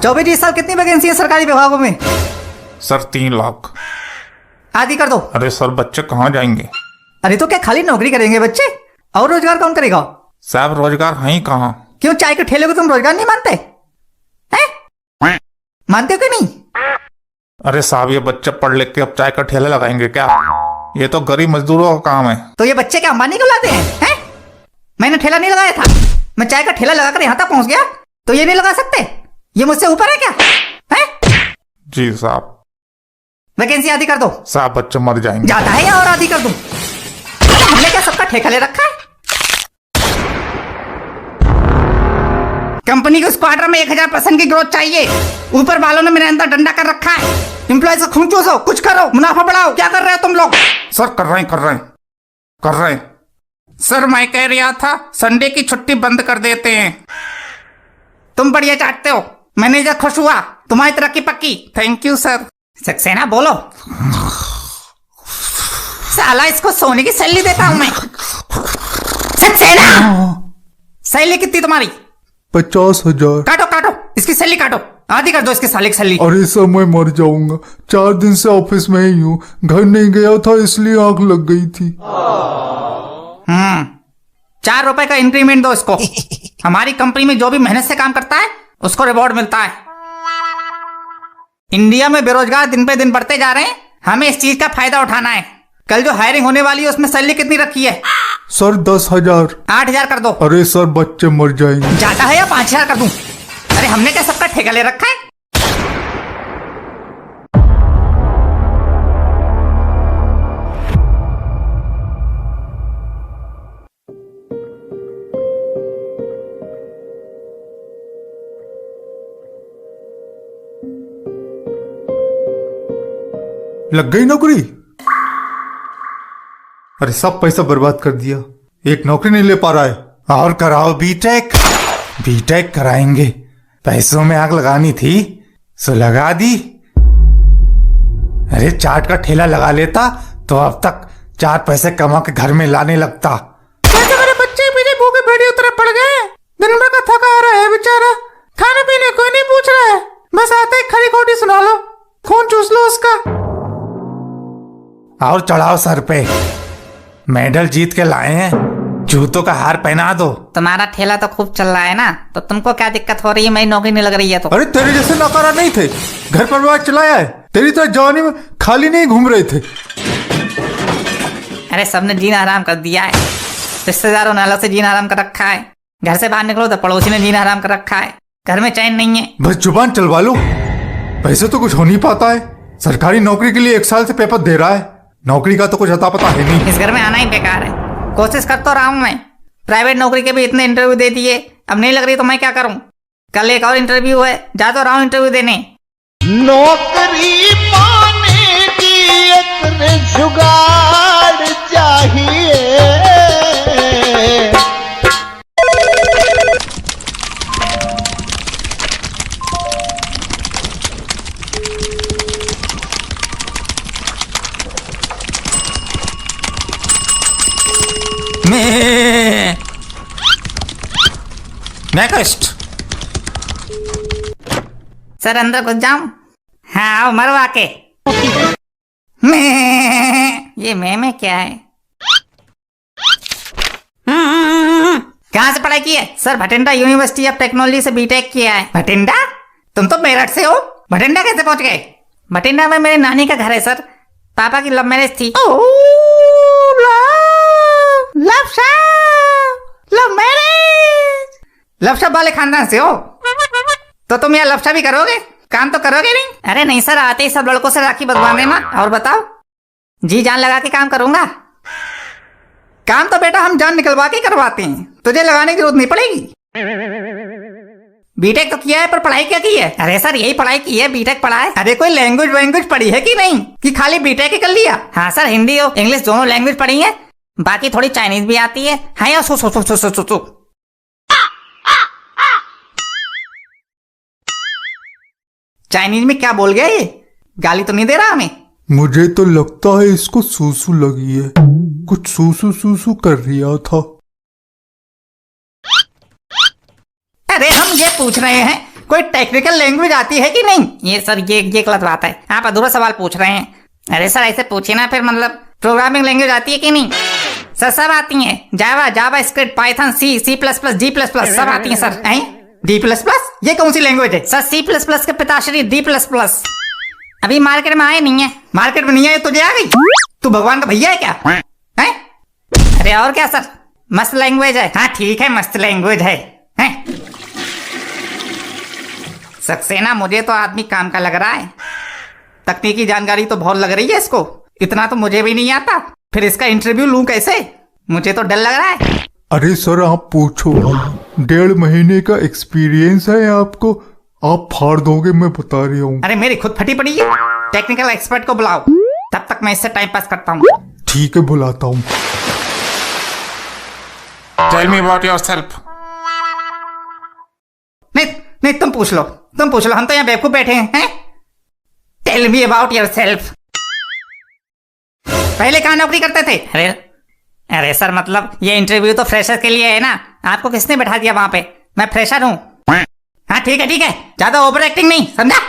24-20 साल कितनी वैकेंसी है सरकारी विभागों में? सर 3 लाख। आधी कर दो। अरे सर बच्चे कहाँ जाएंगे? अरे तो क्या खाली नौकरी करेंगे बच्चे? और रोजगार कौन करेगा? साहब रोजगार है ही कहाँ? क्यों चाय के ठेले को तुम रोजगार नहीं मानते हैं? मानते हो कि नहीं? अरे साहब ये बच्चे पढ़ लिख के अब चाय का ठेला लगाएंगे क्या? ये तो गरीब मजदूरों का काम है। तो ये बच्चे क्या अंबानी को लाते हैं? मैंने ठेला नहीं लगाया था, मैं चाय का ठेला लगाकर यहाँ तक पहुंच गया, तो ये नहीं लगा सकते? ये मुझसे ऊपर है क्या? है? जी साहब। वैकेंसी आधी कर दो। साहब बच्चे मर जाएंगे। जाता है या और आधी कर दूं? हमने क्या सबका ठेका ले रखा है? कंपनी को क्वार्टर में 1000% की ग्रोथ चाहिए। ऊपर वालों ने मेरे अंदर डंडा कर रखा है। एम्प्लॉय से खून चूसो, कुछ करो, मुनाफा बढ़ाओ। क्या कर रहे हो तुम लोग? सर कर रहे हैं। सर मैं कह रहा था संडे की छुट्टी बंद कर देते हैं। तुम बढ़िया चाटते हो, मैनेजर खुश हुआ, तुम्हारी तरक्की पक्की। Thank you sir. सक्सेना बोलो। साला इसको सोने की सैलरी देता हूं मैं। सक्सेना सैलरी कितनी तुम्हारी? 50,000। काटो इसकी सैलरी काटो, आधी कर दो इसके साले की सैलरी। अरे सर मैं मर जाऊंगा, 4 दिन से ऑफिस में ही हूँ, घर नहीं गया था इसलिए आंख लग गई थी। 4 रुपए का इंक्रीमेंट दो इसको। हमारी कंपनी में जो भी मेहनत से काम करता है उसको रिवॉर्ड मिलता है। इंडिया में बेरोजगार दिन पे दिन बढ़ते जा रहे हैं, हमें इस चीज का फायदा उठाना है। कल जो हायरिंग होने वाली है उसमें सैलरी कितनी रखी है? सर 10,000। 8,000 कर दो। अरे सर बच्चे मर जाएंगे। जाता है या 5,000 कर दूं? अरे हमने क्या सबका ठेका ले रखा है? लग गई नौकरी? अरे सब पैसा बर्बाद कर दिया, एक नौकरी नहीं ले पा रहा है। और कराओ बीटेक कराएंगे। पैसों में आग लगानी थी सो लगा दी। अरे चाट का ठेला लगा लेता तो अब तक 4 पैसे कमा के घर में लाने लगता। कैसे मेरे बच्चे पीछे भूखे भेड़ियों तरह पड़ गए? दिन भर का थका आ रहा है बेचारा, खाने पीने कोई नहीं पूछ रहा है, बस आते ही खरी खोटी सुना लो, खून चूस लो उसका। और चढ़ाओ सर पे, मेडल जीत के लाए हैं, जूतों का हार पहना दो। तुम्हारा ठेला तो खूब चल रहा है ना, तो तुमको क्या दिक्कत हो रही है? मेरी नौकरी नहीं लग रही है तो? अरे तेरे जैसे नौकरा नहीं थे, घर परिवार चलाया है, तेरी तरह जवानी में खाली नहीं घूम रहे थे। अरे सबने जीना हराम कर दिया है, रिश्तेदारों ने अलग से जीना हराम कर रखा है, घर से बाहर निकलो तो पड़ोसी ने जीना हराम कर रखा है, घर में चैन नहीं है। बस जुबान चलवा लो, पैसे तो कुछ हो नहीं पाता है। सरकारी नौकरी के लिए 1 साल से पेपर दे रहा है, नौकरी का तो कुछ अता पता है नहीं। इस घर में आना ही बेकार है। कोशिश कर तो रहा हूं मैं, प्राइवेट नौकरी के भी इतने इंटरव्यू दे दिए, अब नहीं लग रही तो मैं क्या करूं? कल एक और इंटरव्यू है, जा तो रहा हूं इंटरव्यू देने। नौकरी पाने की एक जुगाड़ चाहिए। नेक्स्ट। सर अंदर घुस जाऊं? हाँ आओ मरवा के। मैं ये मैं क्या है? कहाँ से पढ़ाई की है? Sir Bathinda university of technology से बीटेक किया है। भटिंडा? तुम तो मेरठ से हो, भटिंडा कैसे पहुंच गए? भटिंडा में मेरे नानी का घर है सर, पापा की लव मैरिज थी। Love marriage? लवशा वाले खानदान से हो तो तुम यहाँ लवशा भी करोगे? काम तो करोगे नहीं? अरे नहीं सर, आते ही सब लड़कों से राखी बंधवा देना। और बताओ? जी जान लगा के काम करूंगा। काम तो बेटा हम जान निकलवा के करवाते हैं, तुझे लगाने की जरूरत नहीं पड़ेगी। बीटेक तो किया है पर पढ़ाई क्या की है? अरे सर यही पढ़ाई की है, बीटेक पढ़ा है। अरे कोई लैंग्वेज पढ़ी है कि नहीं, कि खाली बीटेक ही कर लिया? हाँ सर हिंदी और इंग्लिश दोनों लैंग्वेज पढ़ी है, बाकी थोड़ी चाइनीज भी आती है। हाँ या सु चाइनीज में क्या बोल गया ये? गाली तो नहीं दे रहा हमें? मुझे तो लगता है इसको सूसू लगी है, कुछ सूसू कर रिया था। अरे हम ये पूछ रहे हैं कोई टेक्निकल लैंग्वेज आती है कि नहीं? ये सर ये गलत बात है, आप अधूरा सवाल पूछ रहे हैं। अरे सर ऐसे पूछिए ना फिर, मतलब प्रोग्रामिंग लैंग्वेज आती है कि नहीं? सर सब आती है, जावा, जावा स्क्रिप्ट, पाइथन, सी, सी प्लस प्लस, जी प्लस प्लस सब आती है सर। डी प्लस प्लस ये कौन सी लैंग्वेज है? सर सी प्लस प्लस के पिताश्री डी प्लस प्लस अभी मार्केट में आए नहीं है। मार्केट में नहीं आए तुझे आ गई? तू भगवान का भैया है क्या? हैं? अरे और क्या सर, मस्त लैंग्वेज है। हाँ ठीक है, मस्त लैंग्वेज है। सक्सेना मुझे तो आदमी काम का लग रहा है, तकनीकी जानकारी तो बहुत लग रही है इसको, इतना तो मुझे भी नहीं आता, फिर इसका इंटरव्यू लूं कैसे? मुझे तो डर लग रहा है। अरे सर आप पूछो, 1.5 महीने का एक्सपीरियंस है आपको, आप फाड़ दोगे मैं बता रही हूँ। अरे मेरी खुद फटी पड़ी है, टेक्निकल एक्सपर्ट को बुलाओ, तब तक मैं इससे टाइम पास करता हूँ। ठीक है बुलाता हूँ। Tell me about yourself. नहीं तुम पूछ लो, हम तो यहाँ बेवकूफ बैठे हैं। Tell me about yourself. पहले कहाँ नौकरी करते थे? अरे सर मतलब ये इंटरव्यू तो फ्रेशर के लिए है ना, आपको किसने बैठा दिया वहां पे? मैं फ्रेशर हूँ। हाँ ठीक है, ज्यादा ओवर एक्टिंग नहीं, समझा?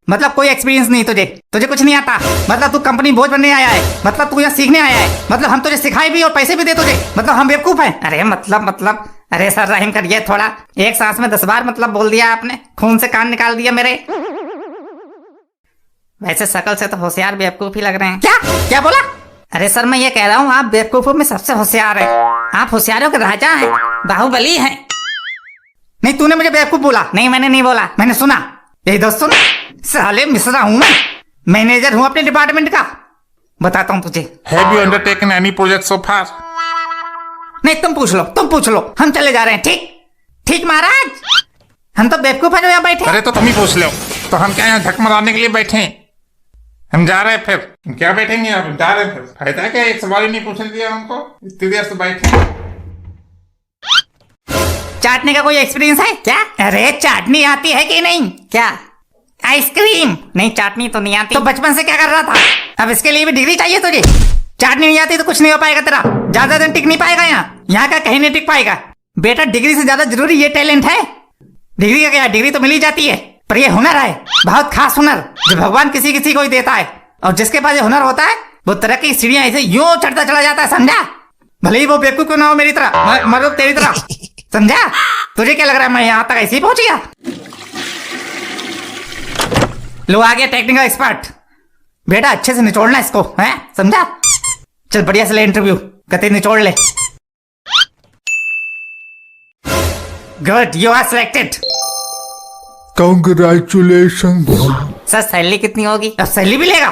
मतलब कोई एक्सपीरियंस नहीं तुझे कुछ नहीं आता, मतलब तू कंपनी बोझ बनने आया है, मतलब तू यहाँ सीखने आया है, मतलब हम तुझे सिखाए भी और पैसे भी दे तुझे, मतलब हम बेवकूफ हैं? अरे मतलब अरे सर रहम करिए थोड़ा, एक सांस में 10 बार मतलब बोल दिया आपने, खून से कान निकाल दिया मेरे। वैसे शकल से तो होशियार बेवकूफ ही लग रहे हैं। क्या बोला? अरे सर मैं ये कह रहा हूँ आप बेवकूफों में सबसे होशियार है, आप होशियारों के राजा हैं, बाहुबली हैं। नहीं तूने मुझे बेवकूफ बोला। नहीं मैंने नहीं बोला, मैंने सुना। यही दोस्त सुन, साले मिश्रा हूँ मैं, मैनेजर हूँ अपने डिपार्टमेंट का, बताता हूँ तुझे। Have you undertaken any project so far? नहीं तुम पूछ लो, हम चले जा रहे हैं। ठीक महाराज, हम तो बेवकूफ है जो यहाँ बैठे। अरे तो तुम ही पूछ लो, तो हम क्या यहाँ झक मारने के लिए बैठे हैं? हम जा रहे हैं, फिर क्या बैठेंगे? आप जा रहे हैं, फिर फायदा क्या? एक सवाल ही नहीं पूछने दिया हमको, इतनी देर से बैठे। चाटने का कोई एक्सपीरियंस है क्या? अरे चाटनी आती है कि नहीं? क्या आइसक्रीम? नहीं चाटनी तो नहीं आती। तो बचपन से क्या कर रहा था? अब इसके लिए भी डिग्री चाहिए तुझे? चाटनी नहीं आती तो कुछ नहीं हो पाएगा तेरा, ज्यादा दिन टिक नहीं पाएगा यहाँ का कहीं नहीं टिक पाएगा बेटा। डिग्री से ज्यादा जरूरी ये टैलेंट है। डिग्री का क्या, डिग्री तो मिल ही जाती है, पर ये हुनर है, बहुत खास हुनर, जो भगवान किसी को ही देता है, और जिसके पास ये हुनर होता है वो तरक्की की सीढ़ियां ऐसे यूं चढ़ता चला जाता है, समझा? भले ही वो बेवकूफ क्यों ना हो मेरी तरह, मतलब तेरी तरह, समझा? तुझे क्या लग रहा है मैं यहाँ तक ऐसे ही पहुंच गया? लो आ गया टेक्निकल एक्सपर्ट। बेटा अच्छे से निचोड़ना इसको, है समझा? चल बढ़िया से ले इंटरव्यू, कहते निचोड़ ले। Good, you are selected. Congratulation. Sir salary कितनी होगी? अब सैलरी भी लेगा?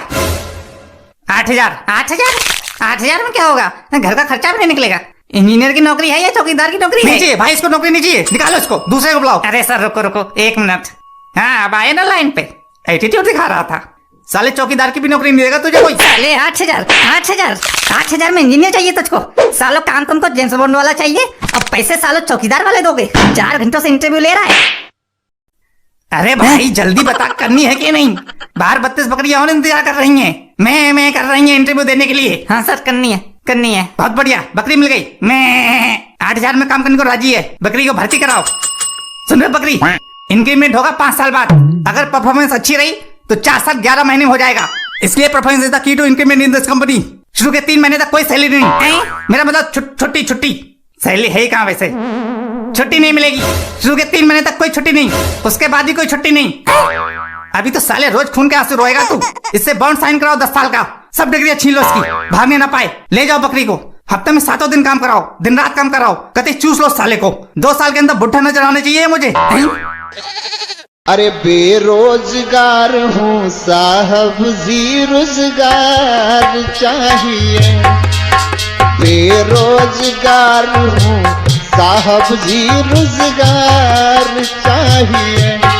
8,000 में क्या होगा? घर का खर्चा भी नहीं निकलेगा। इंजीनियर की नौकरी है या चौकीदार की नौकरी है? नहीं चाहिए भाई, इसको नौकरी नहीं चाहिए, निकालो इसको, दूसरे को बुलाओ। अरे सर रुको 1 मिनट। हाँ अब आए ना लाइन पे, एटीट्यूड दिखा रहा था। साले चौकीदार की भी नौकरी नहीं देगा तुझे कोई। साले 8,000 में इंजीनियर चाहिए तुझको? सालो काम तुमको जेम्स बॉन्ड वाला चाहिए, अब पैसे सालो चौकीदार वाले दोगे? 4 घंटों से इंटरव्यू ले रहा है। अरे भाई जल्दी बता, करनी है कि नहीं? बाहर 32 बकरियां और इंतजार कर रही हैं, मैं कर रही हैं इंटरव्यू देने के लिए। हाँ सर करनी है। बहुत बढ़िया, बकरी मिल गई। मैं 8,000 में काम करने को राजी है, बकरी को भर्ती कराओ। सुन रहे बकरी, इंक्रीमेंट होगा 5 साल बाद, अगर परफॉर्मेंस अच्छी रही तो 4 साल 11 महीने हो जाएगा, इसलिए performance is the key to increment in this company. शुरू के 3 महीने तक कोई सैलरी नहीं, मेरा मतलब छुट्टी। सैलरी है ही कहाँ वैसे? छुट्टी नहीं मिलेगी, शुरू के 3 महीने तक कोई छुट्टी नहीं, उसके बाद भी कोई छुट्टी नहीं। अभी तो साले रोज खून के आंसू रोएगा तू, इससे बॉन्ड साइन कराओ 10 साल का, सब डिग्री छीन लो इसकी, भागने ना पाए। ले जाओ बकरी को, हफ्ते में 7 दिन काम कराओ, दिन रात काम कराओ, कते चूस लो साले को। 2 साल के अंदर बुढ़ा नजर आने चाहिए मुझे। अरे बेरोजगार हूँ साहब जी, रोजगार चाहिए। बेरोजगार हूँ साहब जी, रोजगार चाहिए।